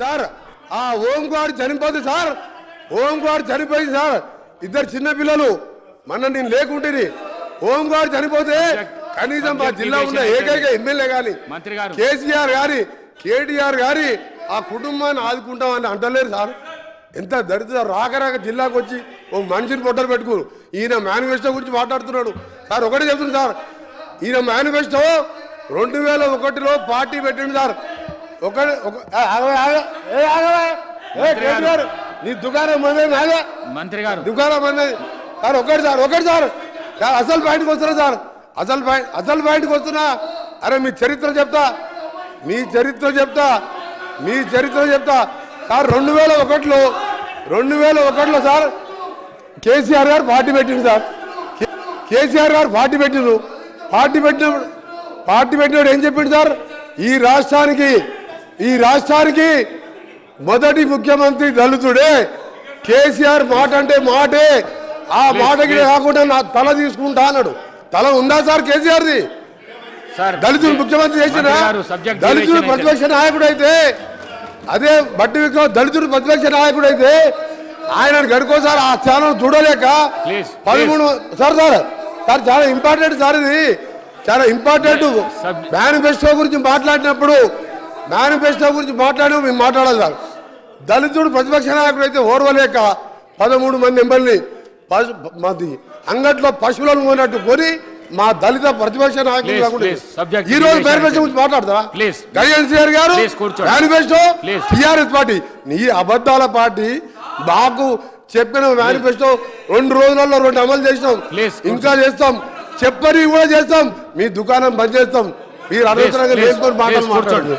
sir ఆ ఓంగాడు చనిపోతే sir ఓంగాడు చనిపోయింది సార్ ఇద్దరు చిన్న పిల్లలు మొన్న నేను లేకుంటే ఓంగాడు చనిపోతే కనీసం మా జిల్లా ఉన్న ఏకైక ఎమ్మెల్యే గాని కేసీఆర్ గారి కేటీఆర్ గారి ఆ కుటుంబాన్ని ఆదుకుంటామని అంటలేరు సార్ ఎంత దరిద్ర రాక జిల్లాకు వచ్చి ఒక మనిషిని పొట్టలు పెట్టుకోరు ఈయన మేనిఫెస్టో గురించి మాట్లాడుతున్నాడు సార్ ఒకటే చెప్తుంది సార్ ఈయన మేనిఫెస్టో 2001లో పార్టీ పెట్టిండు సార్ నీ దుకాణం మంది మంత్రి గారు దుకాణం మంది సార్ ఒకటి సార్ అసలు పాయింట్కి వస్తున్నా సార్ అసలు పాయింట్కి వస్తున్నా అరే మీ చరిత్ర చెప్తా సార్ 2001లో సార్ కేసీఆర్ గారు పార్టీ పెట్టిండు సార్ కేసీఆర్ గారు పార్టీ పెట్టినప్పుడు ఏం చెప్పిండు సార్ ఈ రాష్ట్రానికి మొదటి ముఖ్యమంత్రి దళితుడే కేసీఆర్ మాట అంటే మాటే ఆ మాటకి కాకుండా నా తల తీసుకుంటా అన్నాడు తల ఉందా సార్ కేసీఆర్ది దళితుడు ముఖ్యమంత్రి చేసిన దళితుడు ప్రతిపక్ష నాయకుడు అయితే అదే బట్టి విక్రమ్ దళితుడు ప్రతిపక్ష నాయకుడు అయితే ఆయన గడుకోసారి ఆ ఛానల్ చూడలేక 13 సార్ చాలా ఇంపార్టెంట్ సార్ ఇది చాలా ఇంపార్టెంట్ మేనిఫెస్టో గురించి మాట్లాడినప్పుడు మేము మాట్లాడాలి సార్ దళితుడు ప్రతిపక్ష నాయకుడు అయితే ఓర్వలేక 13 మంది ఎమ్మెల్యేని మాది అంగట్లో పశువులను కొన్నట్టు కొని మా దళిత ప్రతిపక్ష నాయకులు కాకుండా ఈ రోజు మేనిఫెస్టో గురించి మాట్లాడతా గడియన్సీఆర్ గారు మేనిఫెస్టో టీఆర్ఎస్ పార్టీ నీ అబద్ధాల పార్టీ మాకు చెప్పిన మేనిఫెస్టో 2 రోజులలో 2 అమలు చేసినాం ఇంకా చేస్తాం చెప్పని కూడా చేస్తాం మీ దుకాణం బంద్ చేస్తాం మీరు అనవసరంగా లేకపోతే మాట్లాడు